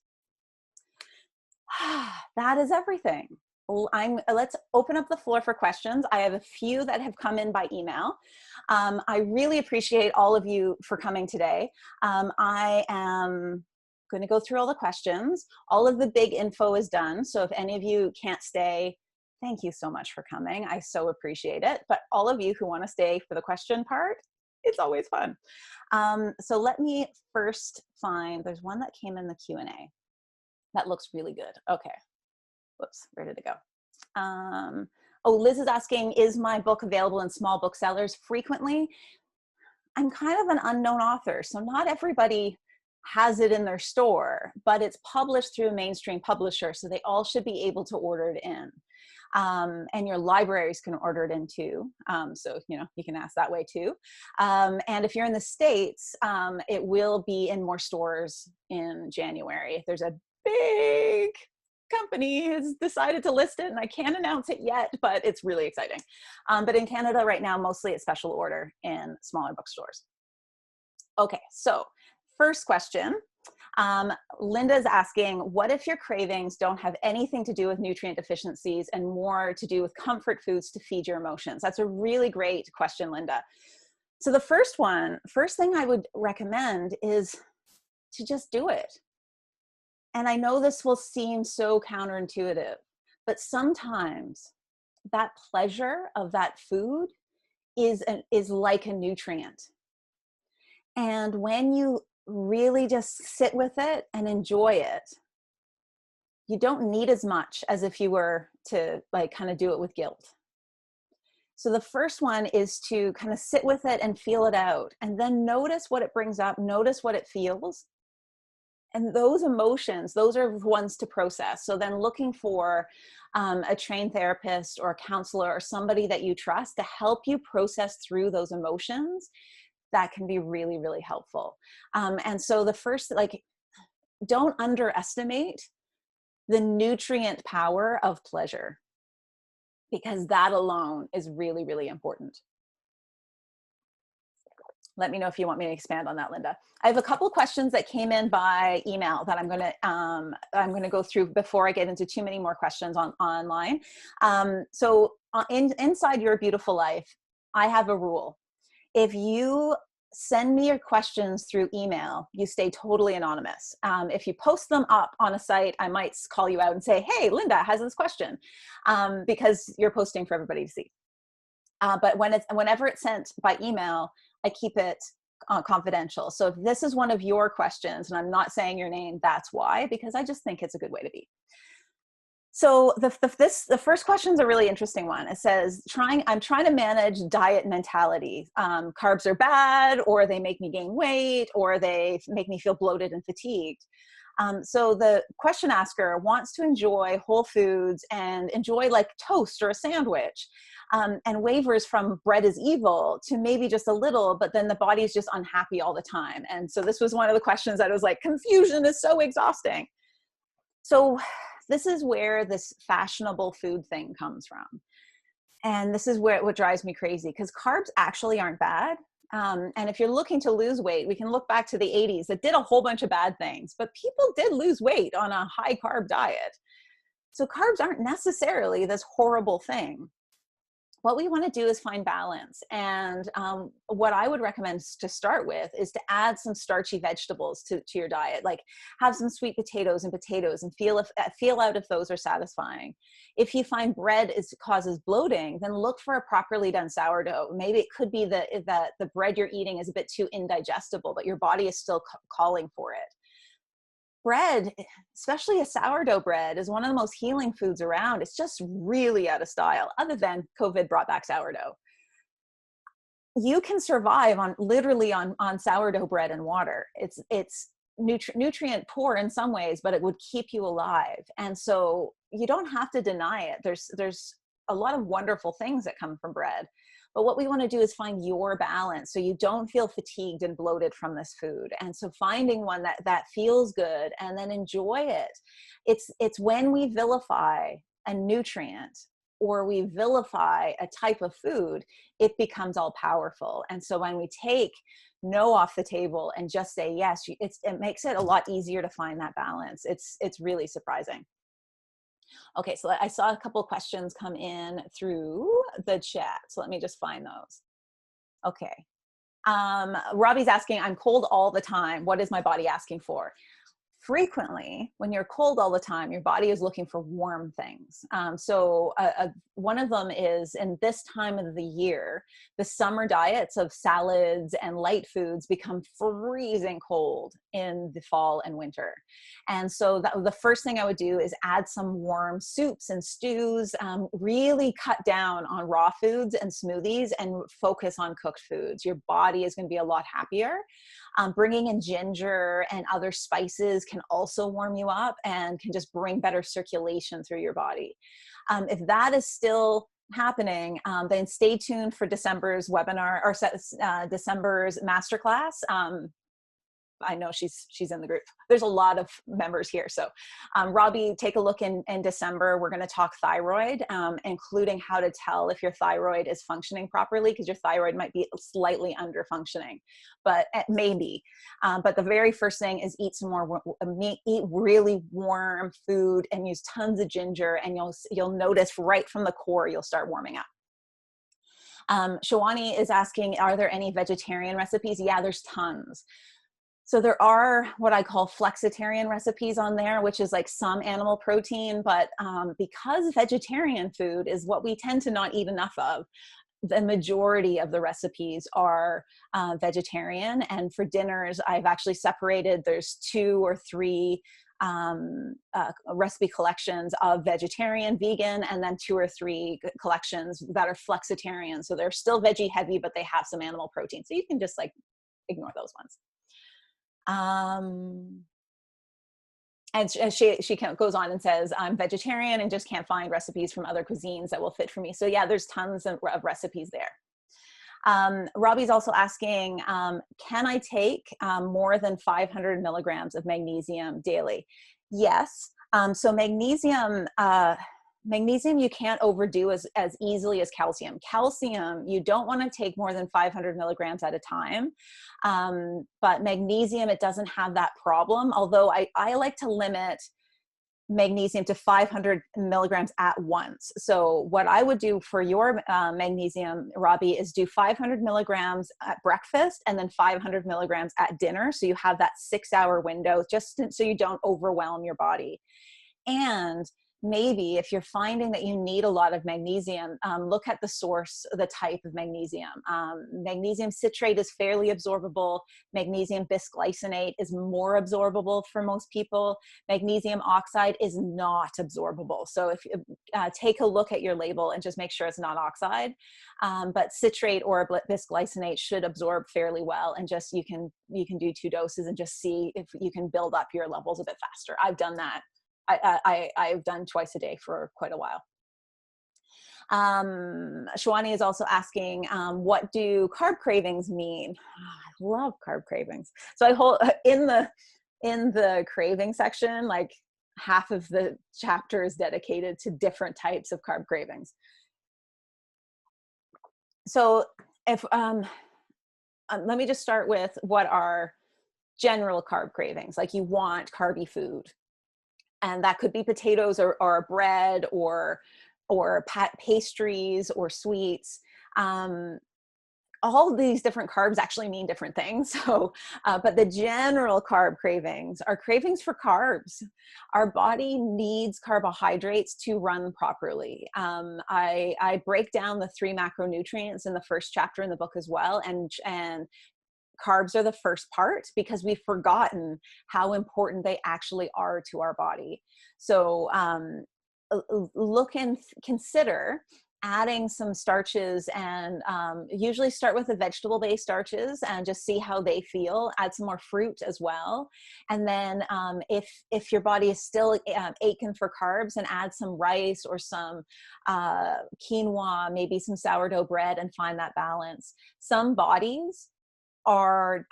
That is everything. Let's open up the floor for questions. I have a few that have come in by email. I really appreciate all of you for coming today. I am going to go through all the questions. All of the big info is done. So if any of you can't stay, thank you so much for coming. I so appreciate it. But all of you who want to stay for the question part, it's always fun. So let me first find, there's one that came in the Q&A. That looks really good. Okay. Whoops, where did it go? Liz is asking, is my book available in small booksellers frequently? I'm kind of an unknown author, so not everybody has it in their store, but it's published through a mainstream publisher, so they all should be able to order it in. And your libraries can order it in too. So, you can ask that way too. And if you're in the States, it will be in more stores in January. There's a big company has decided to list it, and I can't announce it yet, but it's really exciting. But in Canada right now, mostly it's special order in smaller bookstores. Okay, so first question. Linda's asking, what if your cravings don't have anything to do with nutrient deficiencies and more to do with comfort foods to feed your emotions? That's a really great question, Linda. So the first thing I would recommend is to just do it. And I know this will seem so counterintuitive, but sometimes that pleasure of that food is like a nutrient. And when you really just sit with it and enjoy it, you don't need as much as if you were to kind of do it with guilt. So the first one is to kind of sit with it and feel it out, and then notice what it brings up, notice what it feels. And those emotions, those are ones to process. So then looking for a trained therapist or a counselor or somebody that you trust to help you process through those emotions, that can be really, really helpful. And so the first, don't underestimate the nutrient power of pleasure, because that alone is really, really important. Let me know if you want me to expand on that, Linda. I have a couple questions that came in by email that I'm gonna go through before I get into too many more questions online. So inside Your Beautiful Life, I have a rule. If you send me your questions through email, you stay totally anonymous. If you post them up on a site, I might call you out and say, hey, Linda has this question, because you're posting for everybody to see. But whenever it's sent by email, I keep it confidential. So if this is one of your questions and I'm not saying your name, that's why, because I just think it's a good way to be. So the first question is a really interesting one. It says, I'm trying to manage diet mentality. Carbs are bad, or they make me gain weight, or they make me feel bloated and fatigued. So the question asker wants to enjoy whole foods and enjoy like toast or a sandwich, and wavers from bread is evil to maybe just a little, but then the body is just unhappy all the time. And so this was one of the questions that was like, confusion is so exhausting. So this is where this fashionable food thing comes from. And this is where what drives me crazy, because carbs actually aren't bad. And if you're looking to lose weight, we can look back to the 80s that did a whole bunch of bad things, but people did lose weight on a high carb diet. So carbs aren't necessarily this horrible thing. What we want to do is find balance. And what I would recommend to start with is to add some starchy vegetables to your diet. Like have some sweet potatoes and feel out if those are satisfying. If you find bread causes bloating, then look for a properly done sourdough. Maybe it could be that the bread you're eating is a bit too indigestible, but your body is still calling for it. Bread, especially a sourdough bread, is one of the most healing foods around. It's just really out of style, other than COVID brought back sourdough. You can survive literally on sourdough bread and water. It's nutrient poor in some ways, but it would keep you alive. And so you don't have to deny it. There's a lot of wonderful things that come from bread. But what we want to do is find your balance so you don't feel fatigued and bloated from this food. And so finding one that feels good and then enjoy it. It's when we vilify a nutrient or we vilify a type of food, it becomes all powerful. And so when we take no off the table and just say yes, it makes it a lot easier to find that balance. It's really surprising. Okay, so I saw a couple of questions come in through the chat. So let me just find those. Okay. Robbie's asking, I'm cold all the time. What is my body asking for? Frequently, when you're cold all the time, your body is looking for warm things. So one of them is, in this time of the year, the summer diets of salads and light foods become freezing cold in the fall and winter. And so the first thing I would do is add some warm soups and stews, really cut down on raw foods and smoothies and focus on cooked foods. Your body is going to be a lot happier. Bringing in ginger and other spices can also warm you up and can just bring better circulation through your body. If that is still happening, then stay tuned for December's webinar or December's masterclass. I know she's in the group. There's a lot of members here. So Robbie, take a look in December. We're going to talk thyroid, including how to tell if your thyroid is functioning properly, because your thyroid might be slightly under functioning, but maybe. But the very first thing is eat some more meat, eat really warm food, and use tons of ginger, and you'll notice right from the core, you'll start warming up. Shawani is asking, are there any vegetarian recipes? Yeah, there's tons. So there are what I call flexitarian recipes on there, which is like some animal protein, but because vegetarian food is what we tend to not eat enough of, the majority of the recipes are vegetarian. And for dinners, I've actually separated, there's 2 or 3 recipe collections of vegetarian, vegan, and then 2 or 3 collections that are flexitarian. So they're still veggie heavy, but they have some animal protein. So you can just like ignore those ones. And she goes on and says, I'm vegetarian and just can't find recipes from other cuisines that will fit for me. So yeah, there's tons of recipes there. Robbie's also asking, can I take more than 500 milligrams of magnesium daily? Yes. So magnesium you can't overdo as easily as calcium. Calcium, you don't want to take more than 500 milligrams at a time. But magnesium, it doesn't have that problem. Although I like to limit magnesium to 500 milligrams at once. So what I would do for your magnesium, Robbie, is do 500 milligrams at breakfast and then 500 milligrams at dinner. So you have that 6-hour window, just so you don't overwhelm your body. And maybe if you're finding that you need a lot of magnesium, look at the source, the type of magnesium. Magnesium citrate is fairly absorbable. Magnesium bisglycinate is more absorbable for most people. Magnesium oxide is not absorbable. So if take a look at your label and just make sure it's not oxide. But citrate or bisglycinate should absorb fairly well, and just you can do 2 doses and just see if you can build up your levels a bit faster. I've done that. I've done twice a day for quite a while. Shwani is also asking, what do carb cravings mean? Oh, I love carb cravings. So I hold in the craving section, like half of the chapter is dedicated to different types of carb cravings. So if let me just start with what are general carb cravings. Like, you want carby food, and that could be potatoes or bread or pastries or sweets. All these different carbs actually mean different things. So, but the general carb cravings are cravings for carbs. Our body needs carbohydrates to run properly. I break down the 3 macronutrients in the first chapter in the book as well, and carbs are the first part because we've forgotten how important they actually are to our body. So look and consider adding some starches, and usually start with the vegetable-based starches and just see how they feel. Add some more fruit as well. And then if your body is still aching for carbs, and add some rice or some quinoa, maybe some sourdough bread, and find that balance. Some bodies are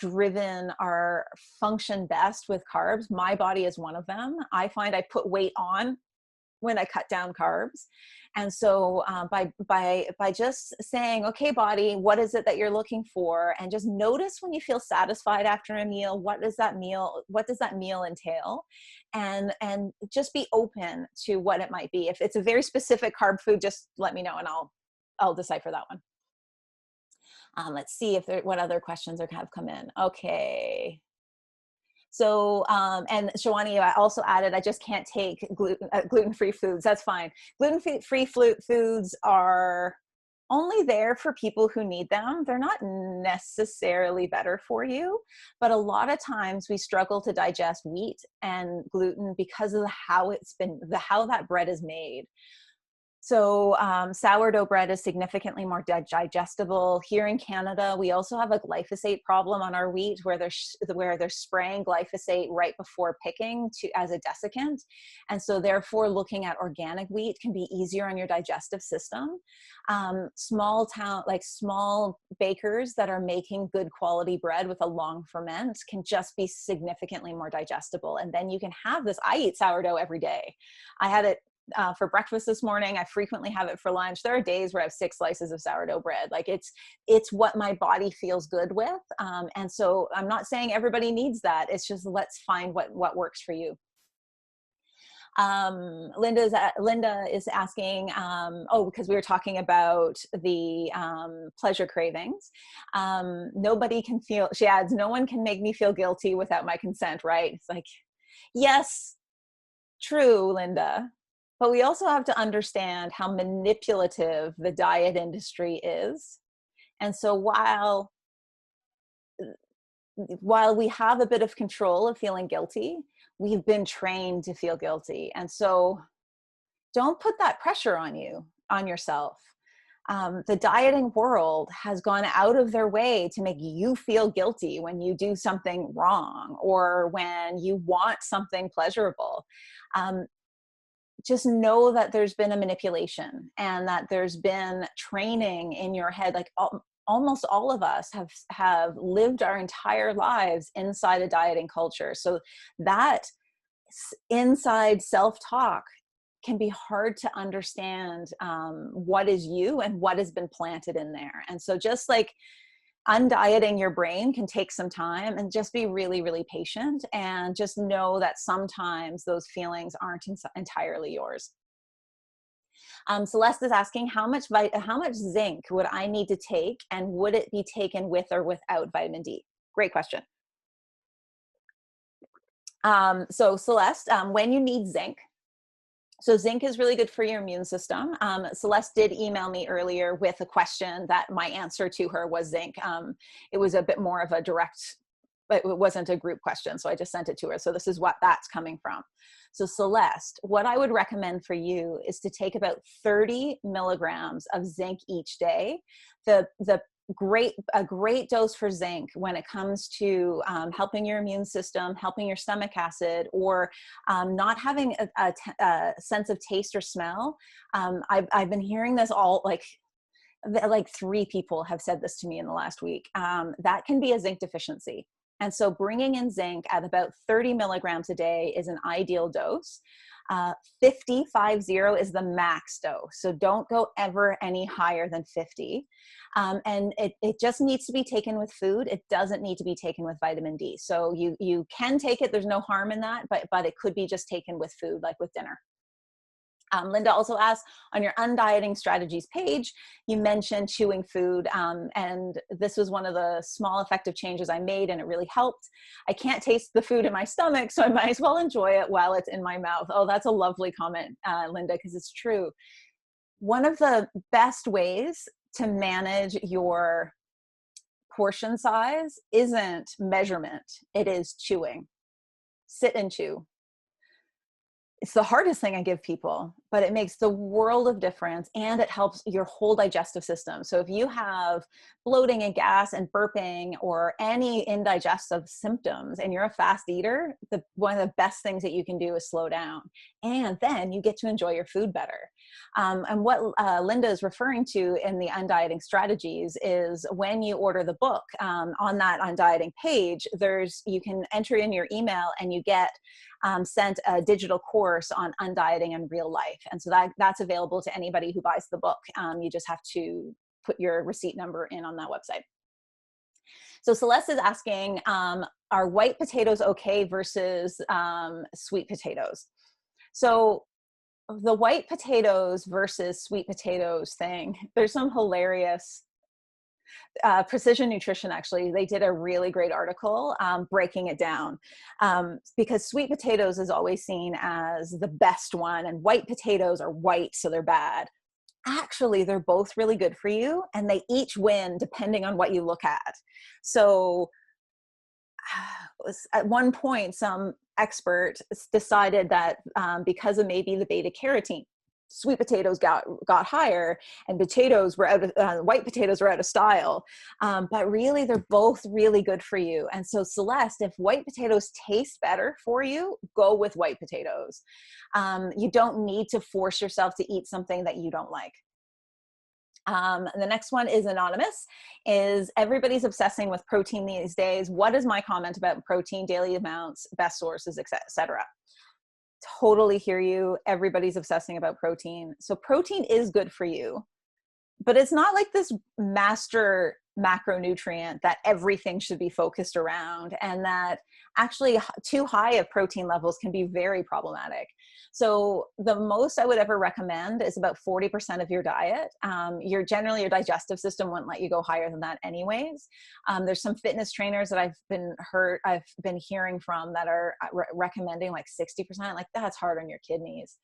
function best with carbs. My body is one of them. I find I put weight on when I cut down carbs. And so by just saying, okay, body, what is it that you're looking for? And just notice when you feel satisfied after a meal, what does that meal entail? And just be open to what it might be. If it's a very specific carb food, just let me know and I'll decipher that one. Let's see what other questions have come in. Okay. So, and Shawani, I also added, I just can't take gluten-free foods. That's fine. Gluten-free foods are only there for people who need them. They're not necessarily better for you, but a lot of times we struggle to digest wheat and gluten because of how that bread is made. So sourdough bread is significantly more digestible. Here in Canada, we also have a glyphosate problem on our wheat, where they're spraying glyphosate right before picking as a desiccant. And so therefore, looking at organic wheat can be easier on your digestive system. Small bakers that are making good quality bread with a long ferment can just be significantly more digestible. And then you can have this. I eat sourdough every day. I had it for breakfast this morning. I frequently have it for lunch. There are days where I have 6 slices of sourdough bread. Like, it's what my body feels good with. And so I'm not saying everybody needs that. It's just, let's find what works for you. Linda is asking, because we were talking about the pleasure cravings. She adds, no one can make me feel guilty without my consent, right? It's like, yes, true, Linda. But we also have to understand how manipulative the diet industry is. And so while we have a bit of control of feeling guilty, we've been trained to feel guilty. And so don't put that pressure on yourself. The dieting world has gone out of their way to make you feel guilty when you do something wrong or when you want something pleasurable. Just know that there's been a manipulation and that there's been training in your head. Like, almost all of us have lived our entire lives inside a dieting culture. So that inside self-talk can be hard to understand what is you and what has been planted in there. And so just like undieting your brain can take some time, and just be really, really patient, and just know that sometimes those feelings aren't entirely yours. Celeste is asking, how much zinc would I need to take, and would it be taken with or without vitamin D? Great question. So Celeste, when you need zinc, So zinc is really good for your immune system. Celeste did email me earlier with a question that my answer to her was zinc. It was a bit more of a direct, but it wasn't a group question. So I just sent it to her. So this is what that's coming from. So Celeste, what I would recommend for you is to take about 30 milligrams of zinc each day. A great dose for zinc when it comes to helping your immune system, helping your stomach acid, or not having a sense of taste or smell. I've been hearing this all, like 3 people have said this to me in the last week. That can be a zinc deficiency. And so bringing in zinc at about 30 milligrams a day is an ideal dose. 50 is the max dose. So don't go ever any higher than 50. And it just needs to be taken with food. It doesn't need to be taken with vitamin D. So you can take it. There's no harm in that, but it could be just taken with food, like with dinner. Linda also asked, on your Undieting strategies page, you mentioned chewing food, and this was one of the small effective changes I made, and it really helped. I can't taste the food in my stomach, so I might as well enjoy it while it's in my mouth. Oh, that's a lovely comment, Linda, because it's true. One of the best ways to manage your portion size isn't measurement, it is chewing. Sit and chew. It's the hardest thing I give people, but it makes the world of difference, and it helps your whole digestive system. So if you have bloating and gas and burping or any indigestive symptoms and you're a fast eater, one of the best things that you can do is slow down, and then you get to enjoy your food better. And what Linda is referring to in the Undieting strategies is when you order the book, on that Undieting page, you can enter in your email and you get sent a digital course on undieting in real life. And so that's available to anybody who buys the book. You just have to put your receipt number in on that website. So Celeste is asking, are white potatoes okay versus sweet potatoes? So the white potatoes versus sweet potatoes thing, there's some hilarious Precision Nutrition, actually, they did a really great article breaking it down, because sweet potatoes is always seen as the best one, and white potatoes are white, so they're bad. Actually, they're both really good for you, and they each win depending on what you look at. So at one point, some expert decided that because of maybe the beta carotene, sweet potatoes got higher, and potatoes were white potatoes were out of style. But really, they're both really good for you. And so Celeste, if white potatoes taste better for you, go with white potatoes. You don't need to force yourself to eat something that you don't like. The next one is anonymous, is everybody's obsessing with protein these days. What is my comment about protein, daily amounts, best sources, etc.? Totally hear you. Everybody's obsessing about protein. So protein is good for you, but it's not like this master macronutrient that everything should be focused around, and that actually too high of protein levels can be very problematic. So the most I would ever recommend is about 40% of your diet. Your digestive system wouldn't let you go higher than that anyways. There's some fitness trainers that I've been hearing from that are recommending like 60%. Like, that's hard on your kidneys.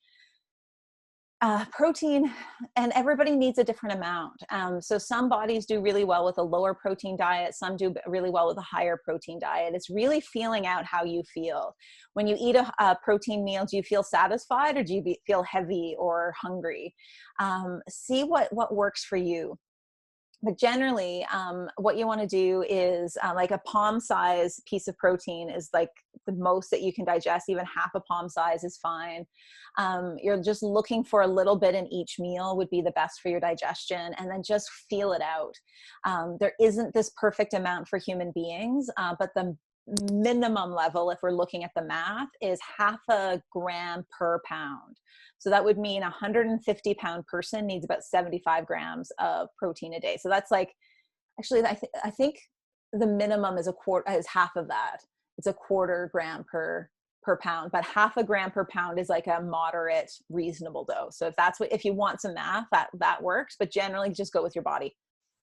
Protein, and everybody needs a different amount. So some bodies do really well with a lower protein diet. Some do really well with a higher protein diet. It's really feeling out how you feel. When you eat a protein meal, do you feel satisfied, or do you feel heavy or hungry? See what works for you. But generally, what you want to do is like a palm size piece of protein is like the most that you can digest. Even half a palm size is fine. You're just looking for a little bit in each meal would be the best for your digestion, and then just feel it out. There isn't this perfect amount for human beings, but the minimum level, if we're looking at the math, is 0.5 gram per pound. So that would mean a 150-pound person needs about 75 grams of protein a day. So that's like, actually, I think the minimum is half of that. It's a 1/4 gram per pound, but 0.5 gram per pound is like a moderate, reasonable dose. So if you want some math, that works, but generally just go with your body.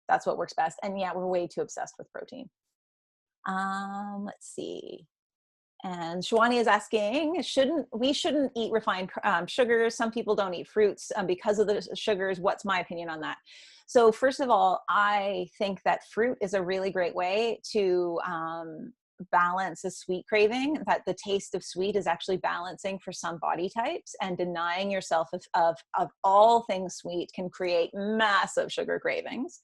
That's what works best. And yeah, we're way too obsessed with protein. Let's see. And Shwani is asking, we shouldn't eat refined sugars. Some people don't eat fruits because of the sugars. What's my opinion on that? So first of all, I think that fruit is a really great way to balance a sweet craving, that the taste of sweet is actually balancing for some body types, and denying yourself of all things sweet can create massive sugar cravings.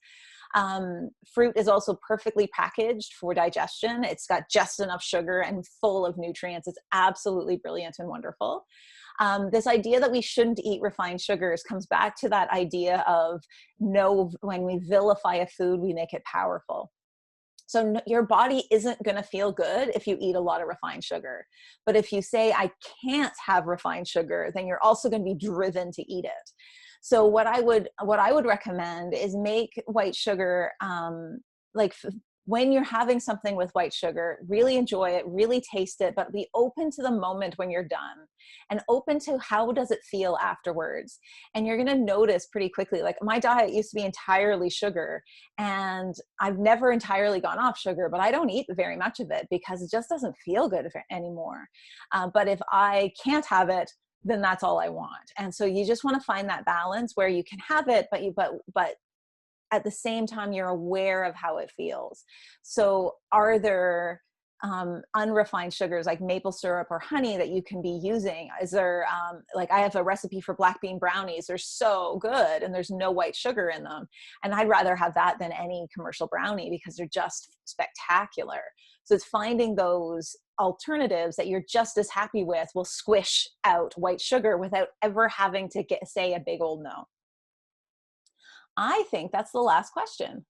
Fruit is also perfectly packaged for digestion. It's got just enough sugar and full of nutrients. It's absolutely brilliant and wonderful. This idea that we shouldn't eat refined sugars comes back to that idea of no, when we vilify a food, we make it powerful. So your body isn't going to feel good if you eat a lot of refined sugar. But if you say, I can't have refined sugar, then you're also going to be driven to eat it. So what I would recommend is make white sugar, when you're having something with white sugar, really enjoy it, really taste it, but be open to the moment when you're done, and open to how does it feel afterwards. And you're going to notice pretty quickly, like my diet used to be entirely sugar, and I've never entirely gone off sugar, but I don't eat very much of it because it just doesn't feel good anymore. But if I can't have it, then that's all I want. And so you just want to find that balance where you can have it, but at the same time, you're aware of how it feels. So are there unrefined sugars like maple syrup or honey that you can be using? Is there, like I have a recipe for black bean brownies. They're so good and there's no white sugar in them. And I'd rather have that than any commercial brownie because they're just spectacular. So it's finding those alternatives that you're just as happy with will squish out white sugar without ever having to say a big old no. I think that's the last question.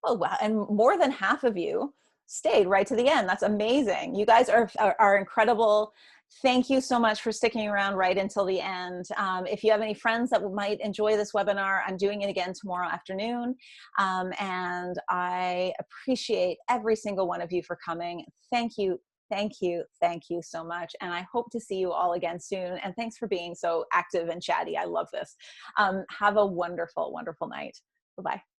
Oh, wow. And more than half of you stayed right to the end. That's amazing. You guys are incredible. Thank you so much for sticking around right until the end. If you have any friends that might enjoy this webinar, I'm doing it again tomorrow afternoon. And I appreciate every single one of you for coming. Thank you. Thank you. Thank you so much. And I hope to see you all again soon. And thanks for being so active and chatty. I love this. Have a wonderful, wonderful night. Bye-bye.